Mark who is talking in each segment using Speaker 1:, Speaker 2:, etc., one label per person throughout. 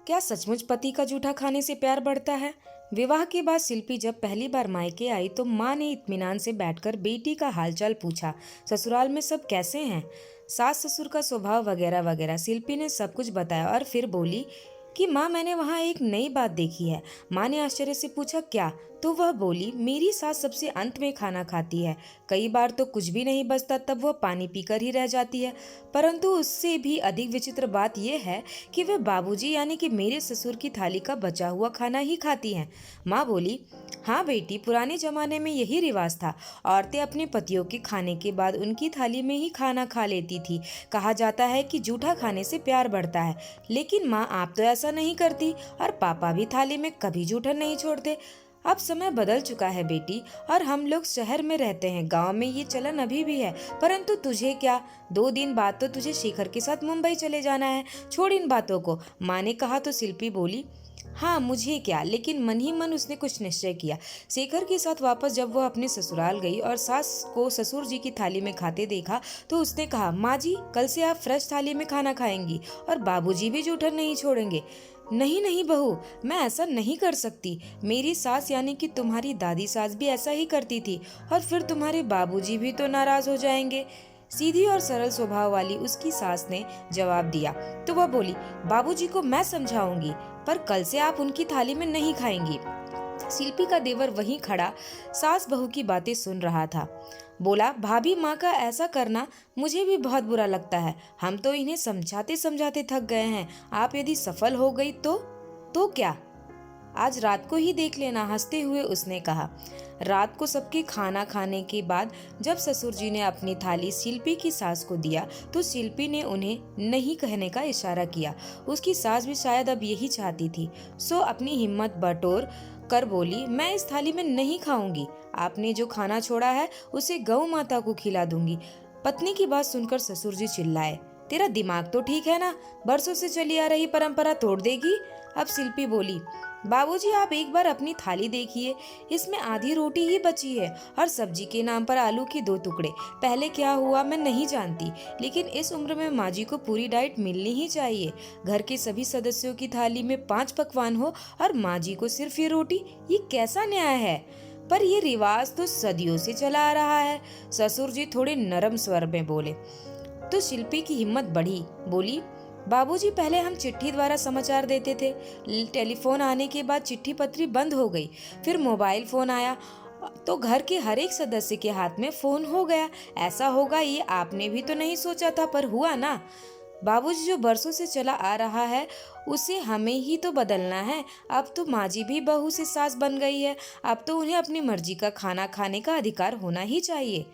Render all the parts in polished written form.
Speaker 1: क्या सचमुच पति का जूठा खाने से प्यार बढ़ता है? विवाह के बाद शिल्पी जब पहली बार मायके आई तो माँ ने इत्मीनान से बैठकर बेटी का हालचाल पूछा। ससुराल में सब कैसे हैं? सास ससुर का स्वभाव वगैरह वगैरह। शिल्पी ने सब कुछ बताया और फिर बोली कि माँ मैंने वहाँ एक नई बात देखी है। माँ ने आश्चर्य से पूछा क्या? तो वह बोली मेरी सास सबसे अंत में खाना खाती है। कई बार तो कुछ भी नहीं बचता तब वह पानी पीकर ही रह जाती है। परंतु उससे भी अधिक विचित्र बात यह है कि वह बाबूजी यानी कि मेरे ससुर की थाली का बचा हुआ खाना ही खाती हैं। माँ बोली हाँ बेटी, पुराने जमाने में यही रिवाज था। औरतें अपने पतियों के खाने के बाद उनकी थाली में ही खाना खा लेती थी। कहा जाता है कि जूठा खाने से प्यार बढ़ता है। लेकिन माँ आप तो ऐसा नहीं करती और पापा भी थाली में कभी जूठन नहीं छोड़ते। अब समय बदल चुका है बेटी और हम लोग शहर में रहते हैं। गांव में ये चलन अभी भी है। परंतु तुझे क्या, 2 दिन बाद तो तुझे शेखर के साथ मुंबई चले जाना है। छोड़ इन बातों को, माँ ने कहा तो शिल्पी बोली हाँ मुझे क्या, लेकिन मन ही मन उसने कुछ निश्चय किया। शेखर के साथ वापस जब वह अपने ससुराल गई और सास को ससुर जी की थाली में खाते देखा तो उसने कहा माँ जी कल से आप फ्रेश थाली में खाना खाएंगी और बाबूजी भी जूठन नहीं छोड़ेंगे। नहीं नहीं बहू, मैं ऐसा नहीं कर सकती। मेरी सास यानी कि तुम्हारी दादी सास भी ऐसा ही करती थी और फिर तुम्हारे बाबूजी भी तो नाराज हो जाएंगे। सीधी और सरल स्वभाव वाली उसकी सास ने जवाब दिया तो वह बोली बाबूजी को मैं समझाऊंगी, पर कल से आप उनकी थाली में नहीं खाएंगी। शिल्पी का देवर वहीं खड़ा सास बहू की बातें सुन रहा था। बोला भाभी माँ का ऐसा करना मुझे भी बहुत बुरा लगता है। हम तो इन्हें समझाते समझाते थक गए हैं। आप यदि सफल हो गई तो क्या, आज रात को ही देख लेना, हंसते हुए उसने कहा। रात को सबके खाना खाने के बाद जब ससुर जी ने अपनी थाली शिल्पी की सास को दिया तो शिल्पी ने उन्हें नहीं कहने का इशारा किया। उसकी सास भी शायद अब यही चाहती थी। सो अपनी हिम्मत बटोर कर बोली मैं इस थाली में नहीं खाऊंगी। आपने जो खाना छोड़ा है उसे गौ माता को खिला दूंगी। पत्नी की बात सुनकर ससुर जी चिल्लाए तेरा दिमाग तो ठीक है ना, बरसों से चली आ रही परंपरा तोड़ देगी। अब शिल्पी बोली बाबूजी आप एक बार अपनी थाली देखिए, इसमें आधी रोटी ही बची है और सब्जी के नाम पर आलू के 2 टुकड़े। पहले क्या हुआ मैं नहीं जानती, लेकिन इस उम्र में माँ जी को पूरी डाइट मिलनी ही चाहिए। घर के सभी सदस्यों की थाली में 5 पकवान हो और माँ जी को सिर्फ ये रोटी, ये कैसा न्याय है? पर ये रिवाज तो सदियों से चला आ रहा है। ससुर जी थोड़े नरम स्वर में बोले तो शिल्पी की हिम्मत बढ़ी। बोली बाबूजी पहले हम चिट्ठी द्वारा समाचार देते थे। टेलीफोन आने के बाद चिट्ठी पत्री बंद हो गई। फिर मोबाइल फोन आया तो घर के हर एक सदस्य के हाथ में फोन हो गया। ऐसा होगा ये आपने भी तो नहीं सोचा था, पर हुआ ना। बाबूजी जो बरसों से चला आ रहा है उसे हमें ही तो बदलना है। अब तो माँ जी भी बहू से सास बन गई है। अब तो उन्हें अपनी मर्जी का खाना खाने का अधिकार होना ही चाहिए।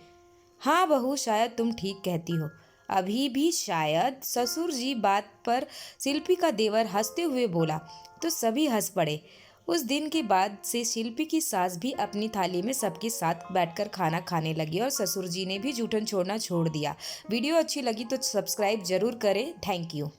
Speaker 1: हाँ बहू, शायद तुम ठीक कहती हो। अभी भी शायद, ससुर जी बात पर शिल्पी का देवर हंसते हुए बोला तो सभी हंस पड़े। उस दिन के बाद से शिल्पी की सास भी अपनी थाली में सबके साथ बैठकर खाना खाने लगी और ससुर जी ने भी जूठन छोड़ना छोड़ दिया। वीडियो अच्छी लगी तो सब्सक्राइब जरूर करें। Thank you.